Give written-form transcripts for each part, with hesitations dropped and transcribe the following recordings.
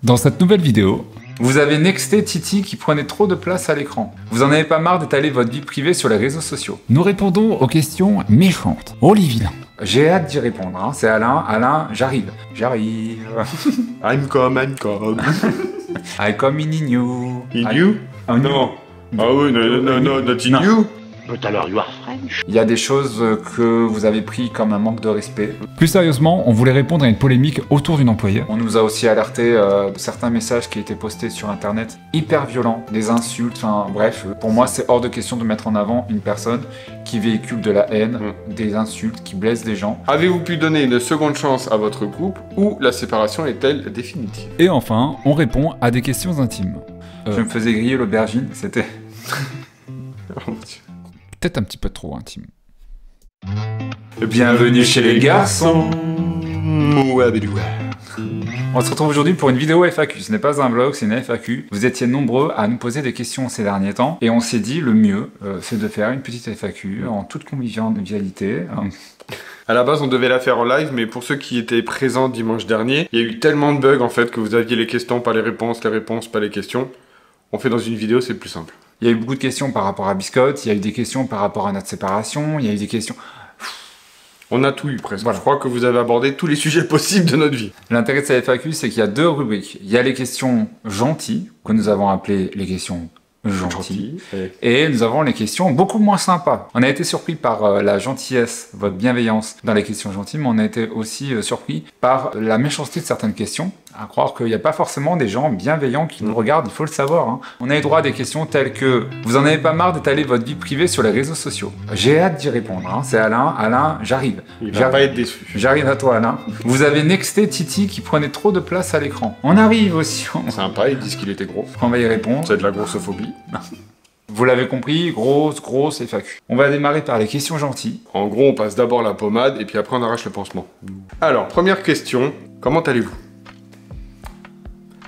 Dans cette nouvelle vidéo, vous avez nexté Titi qui prenait trop de place à l'écran. Vous en avez pas marre d'étaler votre vie privée sur les réseaux sociaux. Nous répondons aux questions méchantes. Olivier. J'ai hâte d'y répondre, hein. C'est Alain. Alain, j'arrive. J'arrive. I'm come. I come in you. In you? Non. Ah oui, non, not in you. But alors you are French. Il y a des choses que vous avez pris comme un manque de respect. Plus sérieusement, on voulait répondre à une polémique autour d'une employée. On nous a aussi alerté de certains messages qui étaient postés sur internet, hyper violents, des insultes, enfin bref. Pour moi, c'est hors de question de mettre en avant une personne qui véhicule de la haine, des insultes, qui blesse des gens. Avez-vous pu donner une seconde chance à votre couple ou la séparation est-elle définitive? Et enfin, on répond à des questions intimes. Je me faisais griller l'aubergine, c'était Oh mon Dieu. peut-être un petit peu trop intime. Bienvenue chez les garçons. On se retrouve aujourd'hui pour une vidéo FAQ. Ce n'est pas un vlog, c'est une FAQ. Vous étiez nombreux à nous poser des questions ces derniers temps et on s'est dit le mieux, c'est de faire une petite FAQ en toute convivialité. À la base, on devait la faire en live, mais pour ceux qui étaient présents dimanche dernier, il y a eu tellement de bugs en fait que vous aviez les questions, pas les réponses pas les questions. On fait dans une vidéo, c'est plus simple. Il y a eu beaucoup de questions par rapport à Biscotte, il y a eu des questions par rapport à notre séparation, il y a eu des questions... On a tout eu presque. Voilà. Je crois que vous avez abordé tous les sujets possibles de notre vie. L'intérêt de cette FAQ, c'est qu'il y a deux rubriques. Il y a les questions gentilles, que nous avons appelées les questions gentilles, et nous avons les questions beaucoup moins sympas. On a été surpris par la gentillesse, votre bienveillance dans les questions gentilles, mais on a été aussi surpris par la méchanceté de certaines questions. À croire qu'il n'y a pas forcément des gens bienveillants qui nous regardent, il faut le savoir. Hein. On a eu droit à des questions telles que « Vous en avez pas marre d'étaler votre vie privée sur les réseaux sociaux ?» J'ai hâte d'y répondre. Hein. C'est Alain. Alain, j'arrive. Il va pas être déçu. J'arrive à toi, Alain. Vous avez nexté Titi qui prenait trop de place à l'écran. On arrive aussi. Sympa, ils disent qu'il était gros. On va y répondre. C'est de la grossophobie. Vous l'avez compris, grosse FAQ. On va démarrer par les questions gentilles. En gros, on passe d'abord la pommade et puis après on arrache le pansement. Alors, première question, comment allez-vous?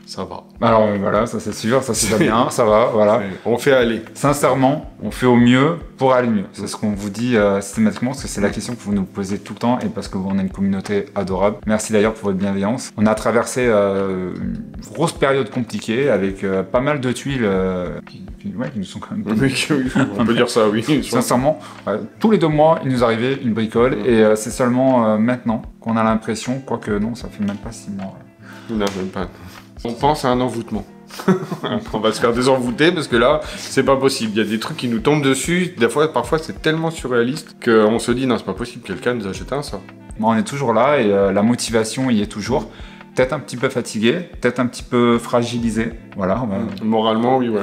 Ça va. Alors voilà, ça c'est sûr, ça c'est bien, ça va, voilà. On fait aller. Sincèrement, on fait au mieux pour aller mieux. C'est ce qu'on vous dit systématiquement, parce que c'est la question que vous nous posez tout le temps et parce qu'on a une communauté adorable. Merci d'ailleurs pour votre bienveillance. On a traversé une grosse période compliquée avec pas mal de tuiles qui nous sont quand même... On peut dire ça, oui. Sincèrement, tous les 2 mois, il nous arrivait une bricole et c'est seulement maintenant qu'on a l'impression, quoique non, ça fait même pas 6 mois. Non, même pas. On pense à un envoûtement. On va se faire désenvoûter parce que là, c'est pas possible. Il y a des trucs qui nous tombent dessus. Des fois, parfois, c'est tellement surréaliste qu'on se dit non, c'est pas possible, quelqu'un nous a jeté un sort. Bon, on est toujours là et la motivation y est toujours. Peut-être un petit peu fatigué, peut-être un petit peu fragilisé. Voilà. Moralement, oui, ouais.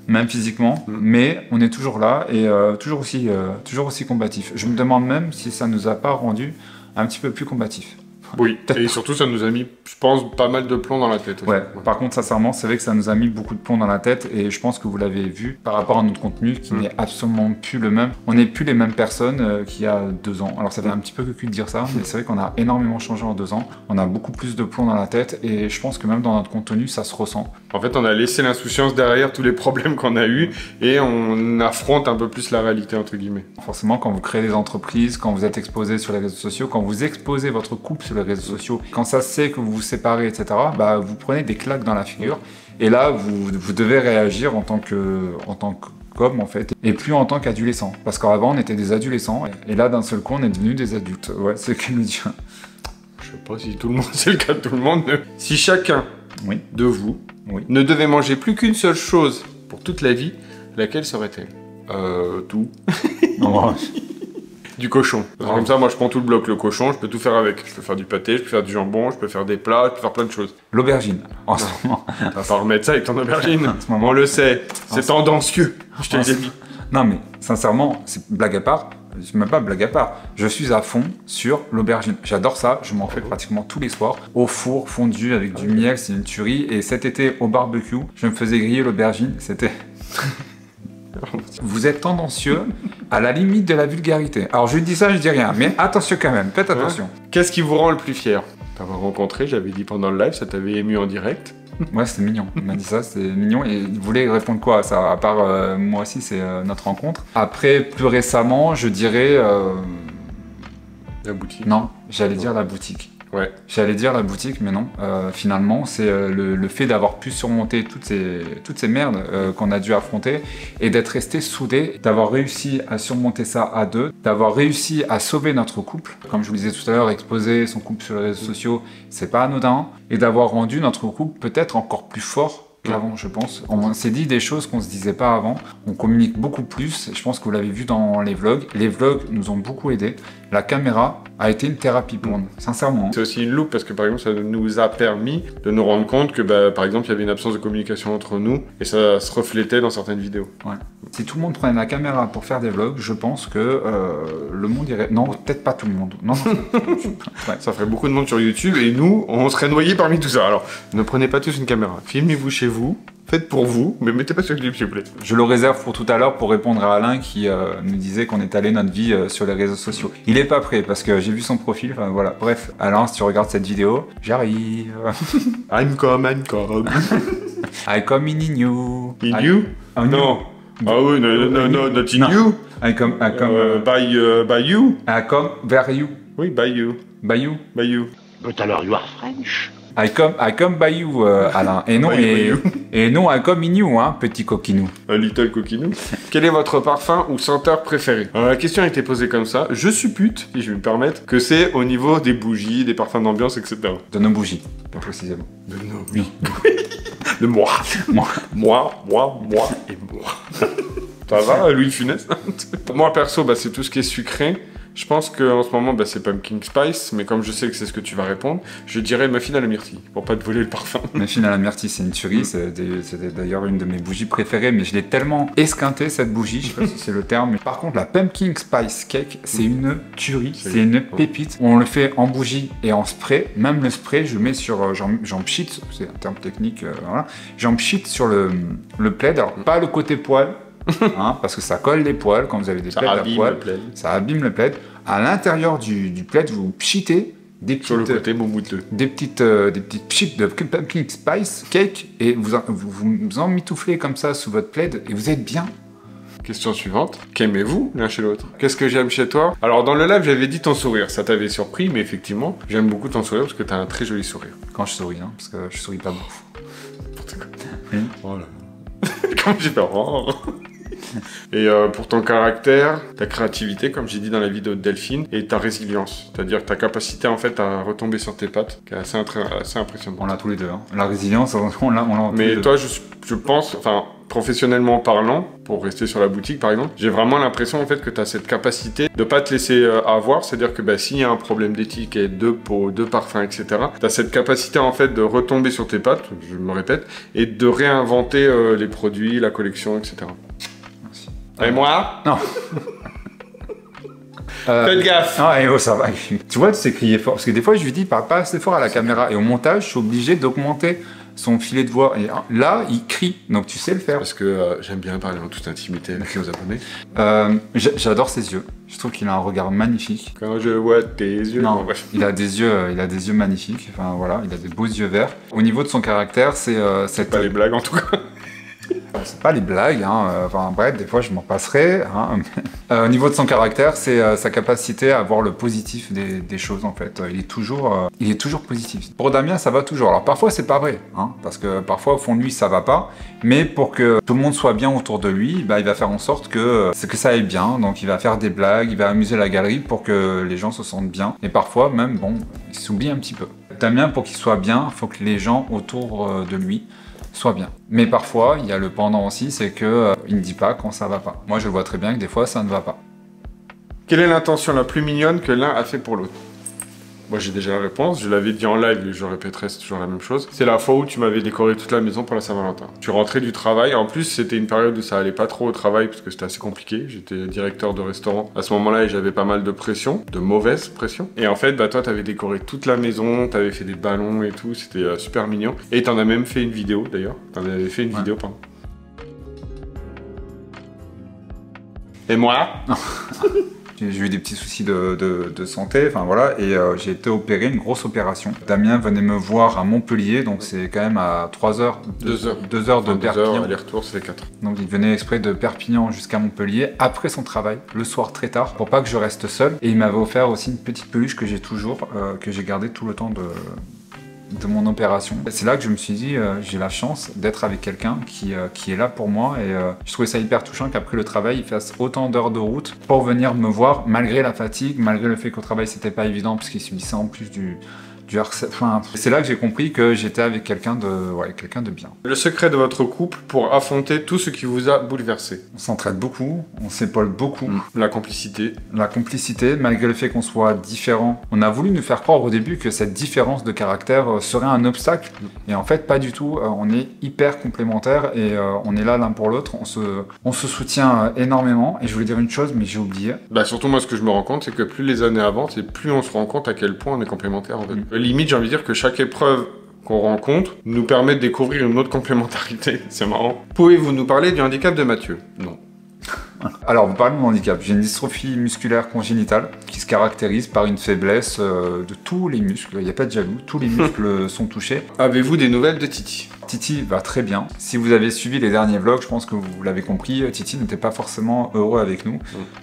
Même physiquement, mais on est toujours là et toujours aussi combatif. Je me demande même si ça nous a pas rendu un petit peu plus combatifs. Oui, et surtout ça nous a mis, je pense, pas mal de plomb dans la tête aussi. Ouais, par contre, sincèrement, c'est vrai que ça nous a mis beaucoup de plomb dans la tête et je pense que vous l'avez vu par rapport à notre contenu qui n'est absolument plus le même. On n'est plus les mêmes personnes qu'il y a 2 ans. Alors ça fait un petit peu cul de dire ça, mais c'est vrai qu'on a énormément changé en 2 ans. On a beaucoup plus de plomb dans la tête et je pense que même dans notre contenu, ça se ressent. En fait, on a laissé l'insouciance derrière tous les problèmes qu'on a eus et on affronte un peu plus la réalité, entre guillemets. Forcément, quand vous créez des entreprises, quand vous êtes exposé sur les réseaux sociaux, quand vous exposez votre couple sur les réseaux sociaux, quand ça sait que vous vous séparez, etc., bah, vous prenez des claques dans la figure. Et là, vous devez réagir en tant qu'homme, en fait, et plus en tant qu'adolescent. Parce qu'avant, on était des adolescents, et là, d'un seul coup, on est devenus des adultes. Ouais, c'est ce qu'elle nous dit. Je sais pas si tout le monde, c'est le cas de tout le monde. Si chacun de vous ne devait manger plus qu'une seule chose pour toute la vie, laquelle serait-elle? Tout. Non, Du cochon. Comme ça, moi, je prends tout le bloc, le cochon, je peux tout faire avec. Je peux faire du pâté, je peux faire du jambon, je peux faire des plats, je peux faire plein de choses. L'aubergine, en ce moment. Tu vas pas remettre ça avec ton aubergine. En ce moment. On le sait, c'est tendancieux. Je te l'ai dit. Non, mais sincèrement, c'est blague à part. C'est même pas blague à part. Je suis à fond sur l'aubergine. J'adore ça. Je m'en fais pratiquement tous les soirs. Au four, fondu avec du miel, c'est une tuerie. Et cet été, au barbecue, je me faisais griller l'aubergine. C'était... Vous êtes tendancieux à la limite de la vulgarité. Alors je dis ça, je dis rien, mais attention quand même, faites attention. Qu'est-ce qui vous rend le plus fier? T'avoir rencontré, j'avais dit pendant le live, ça t'avait ému en direct. Ouais, c'était mignon. Il m'a dit ça, c'était mignon. Et il voulait répondre quoi à ça? À part moi aussi, c'est notre rencontre. Après, plus récemment, je dirais... La boutique. Non, j'allais dire la boutique. Ouais. J'allais dire la boutique, mais non. Finalement, c'est le fait d'avoir pu surmonter toutes ces merdes qu'on a dû affronter et d'être resté soudés, d'avoir réussi à surmonter ça à deux, d'avoir réussi à sauver notre couple. Comme je vous le disais tout à l'heure, exposer son couple sur les réseaux sociaux, c'est pas anodin. Et d'avoir rendu notre couple peut-être encore plus fort qu'avant, je pense. On s'est dit des choses qu'on se disait pas avant. On communique beaucoup plus. Je pense que vous l'avez vu dans les vlogs. Les vlogs nous ont beaucoup aidés. La caméra a été une thérapie pour nous, sincèrement. C'est aussi une loupe parce que par exemple ça nous a permis de nous rendre compte que bah, par exemple il y avait une absence de communication entre nous et ça se reflétait dans certaines vidéos. Ouais. Si tout le monde prenait la caméra pour faire des vlogs, je pense que le monde irait... Non, peut-être pas tout le monde. Non, ouais. Ça ferait beaucoup de monde sur YouTube et nous, on serait noyés parmi tout ça. Alors, ne prenez pas tous une caméra. Filmez-vous chez vous. Faites pour vous, mais mettez pas sur YouTube, s'il vous plaît. Je le réserve pour tout à l'heure pour répondre à Alain qui nous disait qu'on étalait notre vie sur les réseaux sociaux. Il est pas prêt parce que j'ai vu son profil, enfin voilà. Bref, Alain, si tu regardes cette vidéo, j'arrive. I'm come. I come in you. In you? No. Ah oui, no, not in you. I come by you. I come vers you. Oui, by you. By you. But alors, you are French? I come by you, Alain. Et non, et non, I come in you, hein, petit coquinou. Un little coquinou. Quel est votre parfum ou senteur préféré? Alors, la question a été posée comme ça. Je suppute, si je vais me permettre, que c'est au niveau des bougies, des parfums d'ambiance, etc. De nos bougies, plus précisément. De nos... Oui. De moi. Moi et moi. Ça va, Louis de Funès? Moi, perso, bah, c'est tout ce qui est sucré. Je pense qu'en ce moment, bah, c'est Pumpkin Spice, mais comme je sais que c'est ce que tu vas répondre, je dirais Muffin à la myrtille, pour pas te voler le parfum. Muffin à la myrtille, c'est une tuerie, c'était d'ailleurs une de mes bougies préférées, mais je l'ai tellement esquinté cette bougie, je sais pas si c'est le terme. Mais par contre, la Pumpkin Spice Cake, c'est une tuerie, c'est une pépite. On le fait en bougie et en spray, même le spray, je le mets sur, j'en pchite, c'est un terme technique, voilà, j'en pchite sur le plaid, alors pas le côté poil, hein, parce que ça colle les poils quand vous avez des plaids à poil, ça abîme le plaid. À l'intérieur du plaid, vous pchitez des petites, sur le côté moumouteux, des petites pchites de Pumpkin Spice Cake et vous emmitouflez comme ça sous votre plaid et vous êtes bien. Question suivante. Qu'aimez-vous l'un chez l'autre? Qu'est-ce que j'aime chez toi? Alors dans le live, j'avais dit ton sourire. Ça t'avait surpris, mais effectivement, j'aime beaucoup ton sourire parce que t'as un très joli sourire. Quand je souris, hein, parce que je souris pas beaucoup. N'importe quoi. Oui. Oh là. Comme j'ai peur. Oh. Et pour ton caractère, ta créativité, comme j'ai dit dans la vidéo de Delphine, et ta résilience, c'est-à-dire ta capacité en fait à retomber sur tes pattes, qui est assez impressionnante. On l'a tous les deux, hein. La résilience, on l'a mais toi, je pense, enfin, professionnellement parlant, pour rester sur la boutique par exemple, j'ai vraiment l'impression en fait que tu as cette capacité de pas te laisser avoir, c'est-à-dire que bah, s'il y a un problème d'étiquette, de peau, de parfum, etc., tu as cette capacité en fait de retomber sur tes pattes, je me répète, et de réinventer les produits, la collection, etc. Et moi? Non. Faites gaffe. Ah, et oh, ça va. Tu vois, tu sais crier fort. Parce que des fois, je lui dis, parle pas assez fort à la caméra. Et au montage, je suis obligé d'augmenter son filet de voix. Et là, il crie. Donc, tu sais le faire. Parce que j'aime bien parler en toute intimité avec nos abonnés. J'adore ses yeux. Je trouve qu'il a un regard magnifique. Quand je vois tes yeux... Non, bon, bref. il a des yeux magnifiques. Enfin, voilà, il a des beaux yeux verts. Au niveau de son caractère, c'est... C'est pas les blagues, en tout cas. C'est pas les blagues, hein. Enfin bref, des fois je m'en passerai. Hein. Au niveau de son caractère, c'est sa capacité à voir le positif des choses en fait. Il est toujours positif. Pour Damien, ça va toujours. Alors parfois c'est pas vrai, hein, parce que parfois au fond de lui ça va pas. Mais pour que tout le monde soit bien autour de lui, bah, il va faire en sorte que ça aille bien. Donc il va faire des blagues, il va amuser la galerie pour que les gens se sentent bien. Et parfois même, bon, il s'oublie un petit peu. Damien, pour qu'il soit bien, il faut que les gens autour de lui soit bien. Mais parfois, il y a le pendant aussi, c'est que il ne dit pas quand ça va pas. Moi, je le vois très bien que des fois, ça ne va pas. Quelle est l'intention la plus mignonne que l'un a fait pour l'autre? Moi, j'ai déjà la réponse. Je l'avais dit en live, et je répéterai, c'est toujours la même chose. C'est la fois où tu m'avais décoré toute la maison pour la Saint-Valentin. Tu rentrais du travail. En plus, c'était une période où ça allait pas trop au travail parce que c'était assez compliqué. J'étais directeur de restaurant à ce moment-là et j'avais pas mal de pression, de mauvaise pression. Et en fait, bah, toi, t'avais décoré toute la maison, t'avais fait des ballons et tout. C'était super mignon. Et t'en as même fait une vidéo, d'ailleurs. T'en avais fait une vidéo, pardon. Et moi? J'ai eu des petits soucis de santé, enfin voilà, et j'ai été opéré, une grosse opération. Damien venait me voir à Montpellier, donc c'est quand même à 3 heures. 2 heures. 2 heures de Enfin, 2 Perpignan. heures, aller-retour, c'est 4. Donc il venait exprès de Perpignan jusqu'à Montpellier, après son travail, le soir très tard, pour pas que je reste seul. Et il m'avait offert aussi une petite peluche que j'ai toujours, que j'ai gardée tout le temps de mon opération. C'est là que je me suis dit, j'ai la chance d'être avec quelqu'un qui est là pour moi, et je trouvais ça hyper touchant qu'après le travail, il fasse autant d'heures de route pour venir me voir, malgré la fatigue, malgré le fait qu'au travail c'était pas évident, parce qu'il subissait en plus du harcèlement. Enfin, c'est là que j'ai compris que j'étais avec quelqu'un de bien. Le secret de votre couple pour affronter tout ce qui vous a bouleversé. On s'entraide beaucoup, on s'épaule beaucoup. La complicité. La complicité, malgré le fait qu'on soit différents. On a voulu nous faire croire au début que cette différence de caractère serait un obstacle. Et en fait, pas du tout. On est hyper complémentaires et on est là l'un pour l'autre. On se soutient énormément. Et je voulais dire une chose, mais j'ai oublié. Bah surtout, moi, ce que je me rends compte, c'est que plus les années avancent et plus on se rend compte à quel point on est complémentaires. En fait. Limite, j'ai envie de dire que chaque épreuve qu'on rencontre nous permet de découvrir une autre complémentarité. C'est marrant. Pouvez-vous nous parler du handicap de Mathieu? Non. Alors, vous parlez de mon handicap. J'ai une dystrophie musculaire congénitale qui se caractérise par une faiblesse de tous les muscles. Il n'y a pas de jaloux, tous les muscles sont touchés. Avez-vous des nouvelles de Titi? Titi va très bien. Si vous avez suivi les derniers vlogs, je pense que vous l'avez compris, Titi n'était pas forcément heureux avec nous.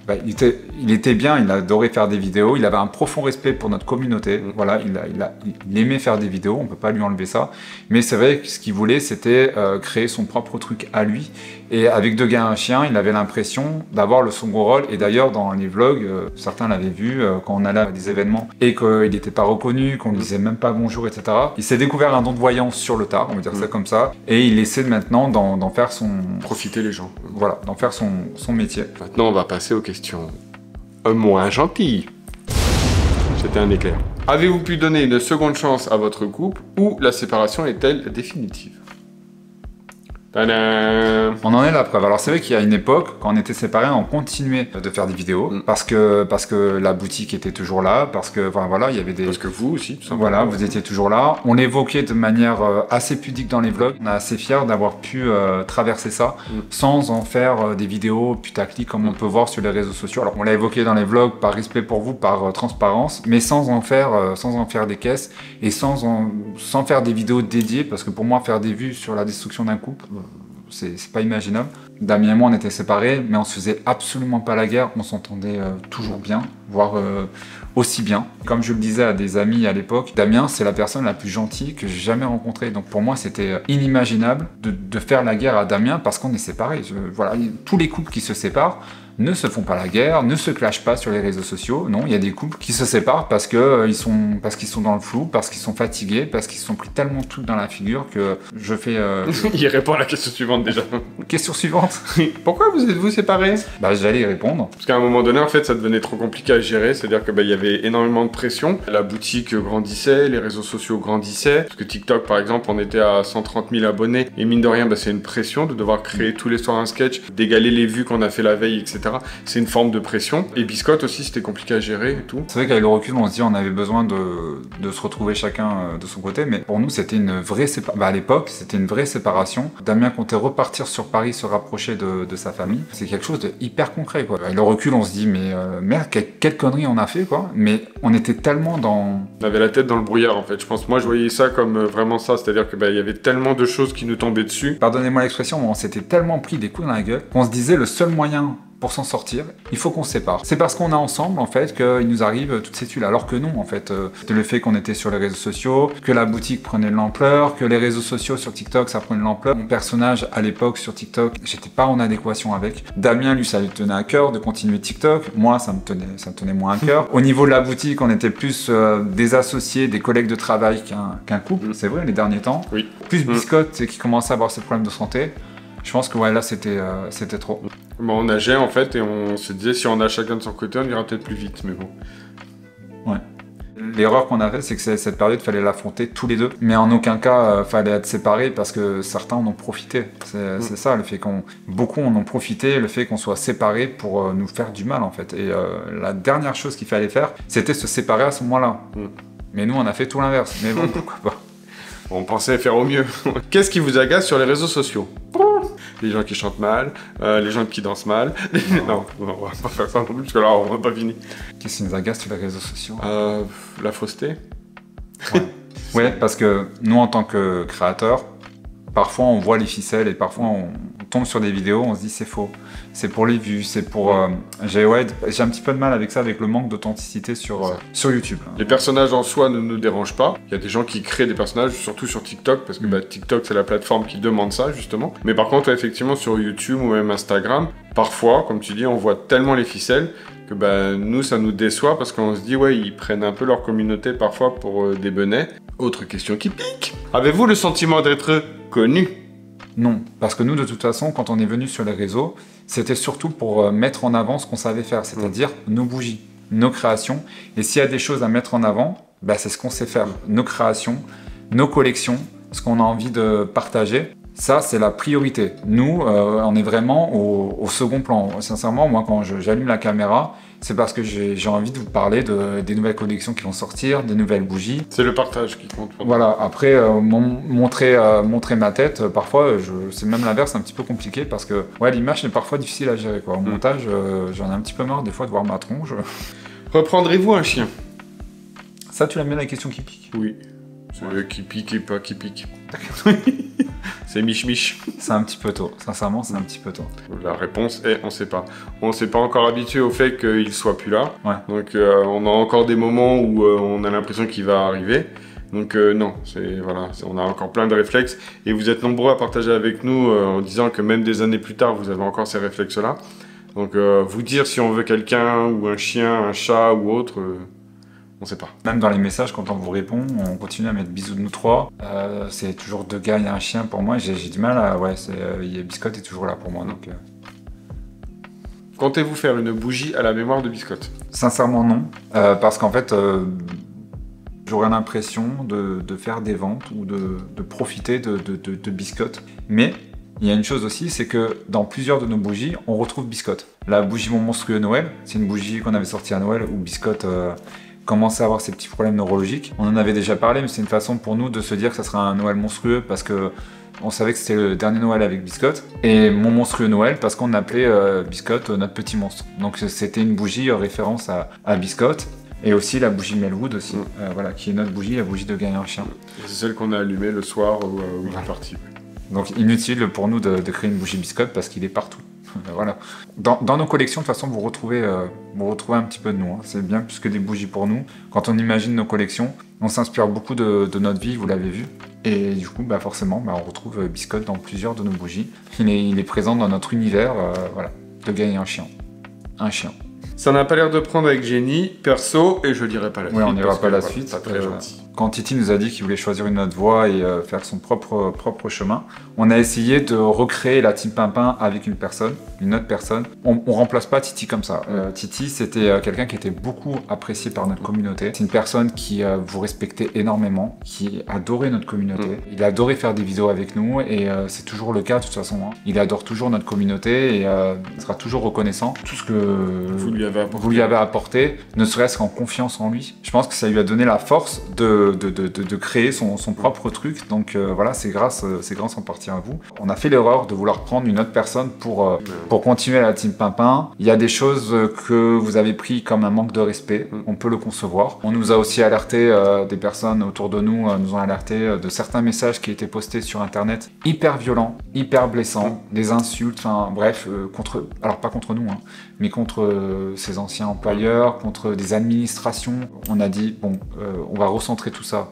Bah, il était bien, il adorait faire des vidéos, il avait un profond respect pour notre communauté. Voilà, il aimait faire des vidéos, on peut pas lui enlever ça. Mais c'est vrai que ce qu'il voulait, c'était créer son propre truc à lui. Et avec Deux gars, un chien, il avait l'impression d'avoir le second rôle. Et d'ailleurs, dans les vlogs, certains l'avaient vu quand on allait à des événements et qu'il n'était pas reconnu, qu'on ne disait même pas bonjour, etc. Il s'est découvert un don de voyance sur le tard, on va dire ça comme ça. Et il essaie maintenant d'en faire son... Profiter les gens. Voilà, d'en faire son métier. Maintenant, on va passer aux questions moins gentilles. C'était un éclair. Avez-vous pu donner une seconde chance à votre couple ou la séparation est-elle définitive? Tadam! On en est la preuve. Alors c'est vrai qu'il y a une époque, quand on était séparés, on continuait de faire des vidéos parce que la boutique était toujours là, parce que enfin, voilà, il y avait des... Parce que vous aussi, tout simplement. Voilà, vous étiez toujours là. On l'évoquait de manière assez pudique dans les vlogs. On est assez fiers d'avoir pu traverser ça sans en faire des vidéos putaclic comme on peut voir sur les réseaux sociaux. Alors on l'a évoqué dans les vlogs par respect pour vous, par transparence, mais sans en faire des caisses et sans faire des vidéos dédiées, parce que pour moi, faire des vues sur la destruction d'un couple, c'est pas imaginable. Damien et moi, on était séparés, mais on se faisait absolument pas la guerre. On s'entendait toujours bien, voire aussi bien. Comme je le disais à des amis à l'époque, Damien, c'est la personne la plus gentille que j'ai jamais rencontrée. Donc pour moi, c'était inimaginable de faire la guerre à Damien parce qu'on est séparés. Voilà, tous les couples qui se séparent ne se font pas la guerre, ne se clashent pas sur les réseaux sociaux. Non, il y a des couples qui se séparent parce qu'ils sont dans le flou, parce qu'ils sont fatigués, parce qu'ils se sont pris tellement tout dans la figure que je fais... Il répond à la question suivante déjà. Question suivante. Pourquoi vous êtes-vous séparés? Bah j'allais y répondre. Parce qu'à un moment donné, en fait, ça devenait trop compliqué à gérer. C'est-à-dire que il y avait énormément de pression. La boutique grandissait, les réseaux sociaux grandissaient. Parce que TikTok, par exemple, on était à 130 000 abonnés. Et mine de rien, c'est une pression de devoir créer tous les soirs un sketch, d'égaler les vues qu'on a fait la veille, etc. C'est une forme de pression. Et Biscotte aussi, c'était compliqué à gérer et tout. C'est vrai qu'avec le recul, on se dit on avait besoin de se retrouver chacun de son côté. Mais pour nous, c'était une vraie séparation. À l'époque, c'était une vraie séparation. Damien comptait repartir sur Paris, se rapprocher de sa famille. C'est quelque chose de hyper concret, quoi. Avec le recul, on se dit mais merde, quelle connerie on a fait, quoi. Mais on était tellement dans... On avait la tête dans le brouillard, en fait. Je pense, moi, je voyais ça comme vraiment ça. C'est-à-dire que il y avait tellement de choses qui nous tombaient dessus. Pardonnez-moi l'expression, mais on s'était tellement pris des coups dans la gueule qu'on se disait le seul moyen pour s'en sortir, il faut qu'on se sépare. C'est parce qu'on est ensemble, en fait, qu'il nous arrive toutes ces tuiles. Alors que non, en fait, c'était le fait qu'on était sur les réseaux sociaux, que la boutique prenait de l'ampleur, que les réseaux sociaux sur TikTok, ça prenait de l'ampleur. Mon personnage, à l'époque, sur TikTok, j'étais pas en adéquation avec. Damien, lui, ça lui tenait à cœur de continuer TikTok. Moi, ça me tenait moins à cœur. Au niveau de la boutique, on était plus des associés, des collègues de travail qu'un couple. C'est vrai, les derniers temps. Oui. Plus Biscotte, qui commençait à avoir ses problèmes de santé. Je pense que ouais, là, c'était trop. Bon, on nageait, en fait, et on se disait, si on a chacun de son côté, on ira peut-être plus vite, mais bon. Ouais. L'erreur qu'on a fait, c'est que cette période, il fallait l'affronter tous les deux. Mais en aucun cas, fallait être séparés parce que certains en ont profité. C'est ça, le fait beaucoup en ont profité, le fait qu'on soit séparés pour nous faire du mal, en fait. Et la dernière chose qu'il fallait faire, c'était se séparer à ce moment-là. Mais nous, on a fait tout l'inverse. Mais bon, pourquoi pas. On pensait faire au mieux. Qu'est-ce qui vous agace sur les réseaux sociaux? les gens qui chantent mal, les gens qui dansent mal. Non, on va pas faire ça non plus, parce que là, on n'a pas fini. Qu'est-ce qui nous agace sur les réseaux sociaux? La fausseté. Ouais, parce que nous, en tant que créateurs, parfois on voit les ficelles et parfois on tombe sur des vidéos, on se dit c'est faux, c'est pour les vues, c'est pour... J'ai un petit peu de mal avec ça, avec le manque d'authenticité sur YouTube. Les personnages en soi ne nous dérangent pas. Il y a des gens qui créent des personnages, surtout sur TikTok, parce que TikTok c'est la plateforme qui demande ça justement. Mais par contre, effectivement, sur YouTube ou même Instagram, parfois, comme tu dis, on voit tellement les ficelles que nous, ça nous déçoit parce qu'on se dit, ouais, ils prennent un peu leur communauté parfois pour des benets. Autre question qui pique. Avez-vous le sentiment d'être connu? Non, parce que nous, de toute façon, quand on est venu sur les réseaux, c'était surtout pour mettre en avant ce qu'on savait faire, c'est-à-dire nos bougies, nos créations. Et s'il y a des choses à mettre en avant, c'est ce qu'on sait faire. Nos créations, nos collections, ce qu'on a envie de partager. Ça, c'est la priorité. Nous, on est vraiment au second plan. Sincèrement, moi, quand j'allume la caméra, c'est parce que j'ai envie de vous parler des nouvelles collections qui vont sortir, des nouvelles bougies. C'est le partage qui compte. Voilà, après, montrer ma tête, parfois, c'est même l'inverse, un petit peu compliqué parce que l'image est parfois difficile à gérer. Au montage, j'en ai un petit peu marre des fois de voir ma tronche. Reprendrez-vous un chien? Ça, tu l'as mis la question qui pique? Oui. C'est qui pique et pas qui pique. C'est mich-mich. C'est un petit peu tôt, sincèrement, c'est un petit peu tôt. La réponse est on sait pas. On s'est pas encore habitué au fait qu'il soit plus là. Ouais. Donc on a encore des moments où on a l'impression qu'il va arriver. Donc non, on a encore plein de réflexes. Et vous êtes nombreux à partager avec nous en disant que même des années plus tard, vous avez encore ces réflexes-là. Donc vous dire si on veut quelqu'un, ou un chien, un chat ou autre... on sait pas. Même dans les messages, quand on vous répond, on continue à mettre bisous de nous trois. C'est toujours 2 gars et un chien pour moi. J'ai du mal à... Biscotte est toujours là pour moi. Donc, Comptez-vous faire une bougie à la mémoire de Biscotte? Sincèrement, non. Parce qu'en fait, j'aurais l'impression de faire des ventes ou de profiter de Biscotte. Mais il y a une chose aussi, c'est que dans plusieurs de nos bougies, on retrouve Biscotte. La bougie Mon Monstrueux Noël, c'est une bougie qu'on avait sortie à Noël où Biscotte... commençait à avoir ces petits problèmes neurologiques. On en avait déjà parlé, mais c'est une façon pour nous de se dire que ça sera un Noël monstrueux parce que on savait que c'était le dernier Noël avec Biscotte. Et Mon Monstrueux Noël parce qu'on appelait Biscotte notre petit monstre. Donc c'était une bougie référence à Biscotte. Et aussi la bougie Melwood aussi, qui est notre bougie, la bougie de Gagner un chien. C'est celle qu'on a allumée le soir où il est parti. Donc inutile pour nous de créer une bougie Biscotte parce qu'il est partout. Voilà. Dans nos collections, de toute façon, vous retrouvez un petit peu de nous. C'est bien plus que des bougies pour nous. Quand on imagine nos collections, on s'inspire beaucoup de notre vie, vous l'avez vu. Et du coup, forcément, on retrouve Biscotte dans plusieurs de nos bougies. Il est présent dans notre univers, de gagner un chien. Un chien. Ça n'a pas l'air de prendre avec Jenny, perso, et je dirai pas la suite. Oui, on n'ira pas la suite. Pas très gentil. Quand Titi nous a dit qu'il voulait choisir une autre voie et faire son propre chemin, on a essayé de recréer la Team Pimpin avec une autre personne. On remplace pas Titi comme ça. Titi, c'était quelqu'un qui était beaucoup apprécié par notre communauté. C'est une personne qui vous respectait énormément, qui adorait notre communauté. Il adorait faire des vidéos avec nous et c'est toujours le cas de toute façon. Il adore toujours notre communauté et il sera toujours reconnaissant. Tout ce que vous lui avez apporté, ne serait-ce qu'en confiance en lui. Je pense que ça lui a donné la force de créer son propre truc. Donc c'est grâce en partie à vous. On a fait l'erreur de vouloir prendre une autre personne pour continuer la Team Pimpin. Il y a des choses que vous avez pris comme un manque de respect. On peut le concevoir. On nous a aussi alerté, des personnes autour de nous nous ont alerté de certains messages qui étaient postés sur internet hyper violents, hyper blessants, des insultes, alors pas contre nous, mais contre ses anciens employeurs, contre des administrations. On a dit, on va recentrer tout ça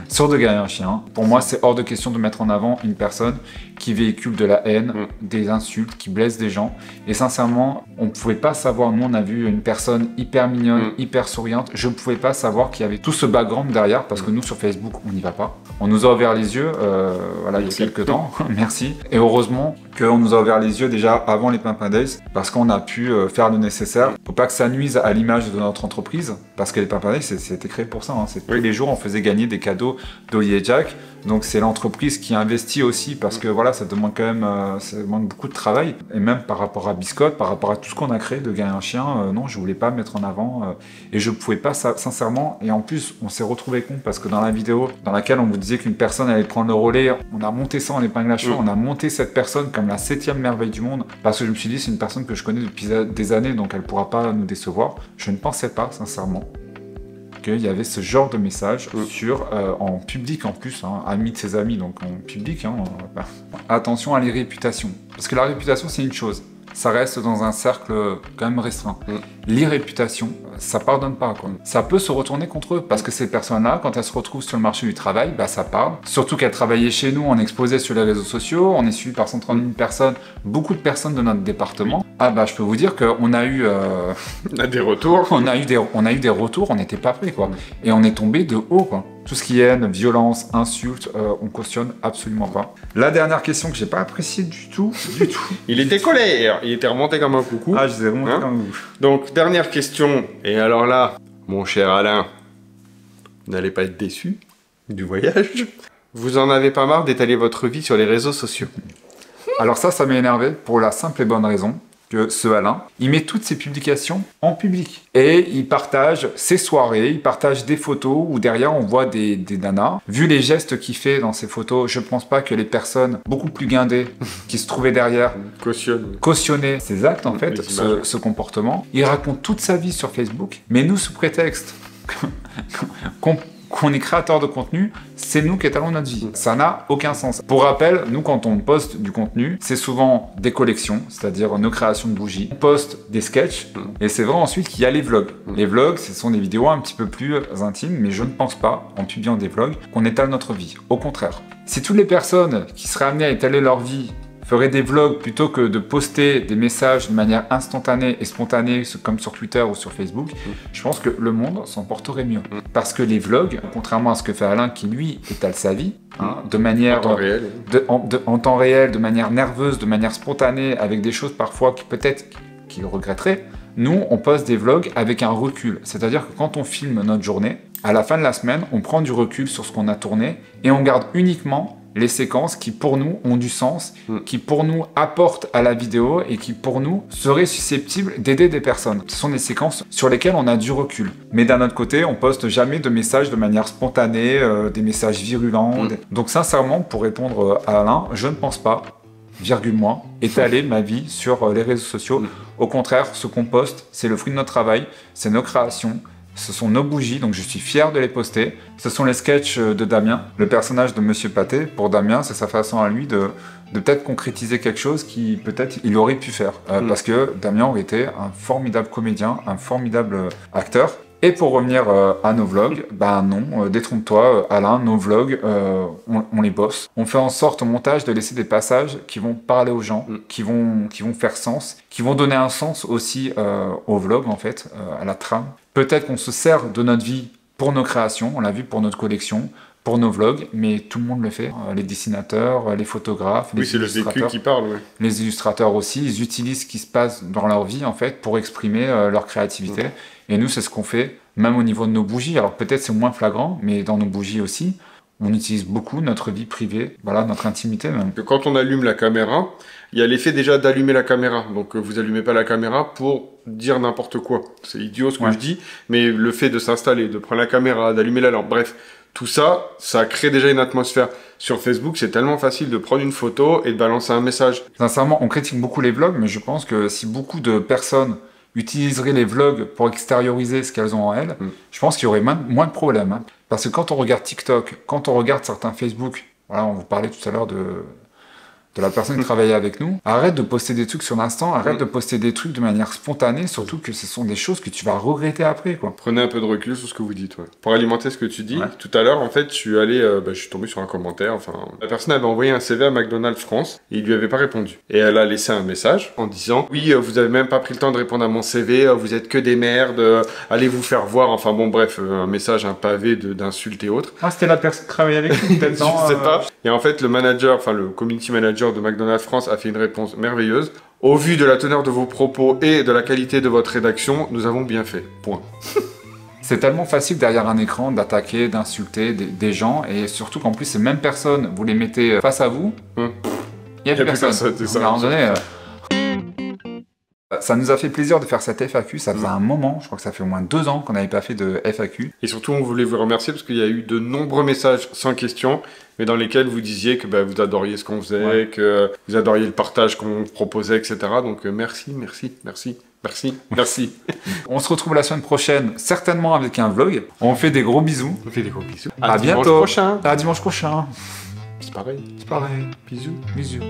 sur de gagner un chien. Pour moi, c'est hors de question de mettre en avant une personne qui véhicule de la haine, des insultes, qui blesse des gens. Et sincèrement, on ne pouvait pas savoir, nous on a vu une personne hyper mignonne, hyper souriante, je ne pouvais pas savoir qu'il y avait tout ce background derrière, parce que nous sur Facebook, on n'y va pas. On nous a ouvert les yeux, il y a quelques temps, merci. Et heureusement qu'on nous a ouvert les yeux déjà avant les Pimpin Days, parce qu'on a pu faire le nécessaire. Faut pas que ça nuise à l'image de notre entreprise, parce que les Pimpin Days, c'était créé pour ça. Tous les jours, on faisait gagner des cadeaux d'Oli & Jack. Donc c'est l'entreprise qui investit aussi parce que voilà, ça demande quand même ça demande beaucoup de travail. Et même par rapport à Biscotte, par rapport à tout ce qu'on a créé de Gagner un chien, non, je voulais pas mettre en avant et je pouvais pas, ça, sincèrement. Et en plus, on s'est retrouvé con parce que dans la vidéo dans laquelle on vous disait qu'une personne allait prendre le relais, on a monté ça en épingle à cheval, on a monté cette personne comme la 7e merveille du monde parce que je me suis dit c'est une personne que je connais depuis des années donc elle pourra pas nous décevoir. Je ne pensais pas, sincèrement, qu'il y avait ce genre de message en public en plus, hein, amis de ses amis, donc en public. Hein, attention à les réputations. Parce que la réputation, c'est une chose. Ça reste dans un cercle quand même restreint. L'irréputation, ça pardonne pas, quoi. Ça peut se retourner contre eux, parce que ces personnes-là, quand elles se retrouvent sur le marché du travail, bah ça parle. Surtout qu'elles travaillaient chez nous, on exposait sur les réseaux sociaux, on est suivi par 130 000 personnes, beaucoup de personnes de notre département. Ah bah je peux vous dire qu'on a eu... on a des retours. On a eu des retours, on n'était pas prêts, quoi. Et on est tombé de haut, quoi. Tout ce qui est haine, violence, insulte, on cautionne absolument pas. La dernière question que j'ai pas appréciée du tout. Il était collé, il était remonté comme un coucou. Ah, je les ai remontés comme un coucou. Donc, dernière question. Et alors là, mon cher Alain, vous n'allez pas être déçu du voyage. Vous en avez pas marre d'étaler votre vie sur les réseaux sociaux? Alors ça m'a énervé pour la simple et bonne raison que ce Alain, il met toutes ses publications en public. Et il partage ses soirées, il partage des photos où derrière on voit des nanas. Vu les gestes qu'il fait dans ses photos, je pense pas que les personnes beaucoup plus guindées qui se trouvaient derrière cautionnaient ces actes, en fait, ce comportement. Il raconte toute sa vie sur Facebook, mais nous, sous prétexte qu'on est créateur de contenu, c'est nous qui étalons notre vie. Ça n'a aucun sens. Pour rappel, nous, quand on poste du contenu, c'est souvent des collections, c'est-à-dire nos créations de bougies. On poste des sketchs, et c'est vrai ensuite qu'il y a les vlogs. Les vlogs, ce sont des vidéos un petit peu plus intimes, mais je ne pense pas, en publiant des vlogs, qu'on étale notre vie. Au contraire. Si toutes les personnes qui seraient amenées à étaler leur vie feraient des vlogs plutôt que de poster des messages de manière instantanée et spontanée comme sur Twitter ou sur Facebook, je pense que le monde s'en porterait mieux. Parce que les vlogs, contrairement à ce que fait Alain qui lui étale sa vie, hein, de manière en temps réel, de manière nerveuse, de manière spontanée, avec des choses parfois qui peut-être qu'il regretterait, nous on poste des vlogs avec un recul. C'est-à-dire que quand on filme notre journée, à la fin de la semaine, on prend du recul sur ce qu'on a tourné et on garde uniquement les séquences qui pour nous ont du sens, qui pour nous apportent à la vidéo et qui pour nous seraient susceptibles d'aider des personnes. Ce sont des séquences sur lesquelles on a du recul. Mais d'un autre côté, on poste jamais de messages de manière spontanée, des messages virulents. Donc sincèrement, pour répondre à Alain, je ne pense pas, virgule moi, étaler ma vie sur les réseaux sociaux. Au contraire, ce qu'on poste, c'est le fruit de notre travail, c'est nos créations. Ce sont nos bougies, donc je suis fier de les poster. Ce sont les sketchs de Damien, le personnage de Monsieur Pâté. Pour Damien, c'est sa façon à lui de peut-être concrétiser quelque chose qui peut-être il aurait pu faire. Parce que Damien aurait été un formidable comédien, un formidable acteur. Et pour revenir à nos vlogs, ben non, détrompe-toi Alain, nos vlogs, on les bosse. On fait en sorte au montage de laisser des passages qui vont parler aux gens, qui vont faire sens, qui vont donner un sens aussi au vlog en fait, à la trame. Peut-être qu'on se sert de notre vie pour nos créations, on l'a vu pour notre collection, pour nos vlogs, mais tout le monde le fait. Les dessinateurs, les photographes, les illustrateurs. Oui, c'est le vécu qui parle, oui. Les illustrateurs aussi, ils utilisent ce qui se passe dans leur vie en fait pour exprimer leur créativité. Et nous, c'est ce qu'on fait, même au niveau de nos bougies. Alors peut-être c'est moins flagrant, mais dans nos bougies aussi, on utilise beaucoup notre vie privée, voilà, notre intimité même. Quand on allume la caméra, il y a l'effet déjà d'allumer la caméra. Donc vous allumez pas la caméra pour dire n'importe quoi. C'est idiot ce que je dis, mais le fait de s'installer, de prendre la caméra, d'allumer la lampe, bref, tout ça, ça crée déjà une atmosphère. Sur Facebook, c'est tellement facile de prendre une photo et de balancer un message. Sincèrement, on critique beaucoup les vlogs, mais je pense que si beaucoup de personnes utiliseraient les vlogs pour extérioriser ce qu'elles ont en elles, je pense qu'il y aurait moins de problèmes. Hein. Parce que quand on regarde TikTok, quand on regarde certains Facebook, voilà, on vous parlait tout à l'heure de la personne qui travaillait avec nous, arrête de poster des trucs sur l'instant, arrête de poster des trucs de manière spontanée, surtout que ce sont des choses que tu vas regretter après, quoi. Prenez un peu de recul sur ce que vous dites, ouais. Pour alimenter ce que tu dis, tout à l'heure, en fait, je suis allé, je suis tombé sur un commentaire, enfin, la personne avait envoyé un CV à McDonald's France, et il lui avait pas répondu. Et elle a laissé un message en disant, oui, vous avez même pas pris le temps de répondre à mon CV, vous êtes que des merdes, allez vous faire voir, enfin bon, bref, un message, un pavé d'insultes et autres. Ah, c'était la personne qui travaillait avec nous, peut-être, non? Je sais pas. Et en fait, le manager, enfin, le community manager de McDonald's France a fait une réponse merveilleuse. Au vu de la teneur de vos propos et de la qualité de votre rédaction, nous avons bien fait. Point. C'est tellement facile derrière un écran d'attaquer, d'insulter des gens, et surtout qu'en plus ces mêmes personnes, vous les mettez face à vous, il n'y a plus personne. Donc, à un moment donné, ça nous a fait plaisir de faire cette FAQ, ça faisait un moment, je crois que ça fait au moins 2 ans qu'on n'avait pas fait de FAQ. Et surtout, on voulait vous remercier parce qu'il y a eu de nombreux messages sans question, mais dans lesquels vous disiez que vous adoriez ce qu'on faisait, que vous adoriez le partage qu'on proposait, etc. Donc merci. On se retrouve la semaine prochaine, certainement avec un vlog. On fait des gros bisous. On fait des gros bisous. À bientôt. Dimanche prochain. À dimanche prochain. C'est pareil. C'est pareil. Bisous. Bisous.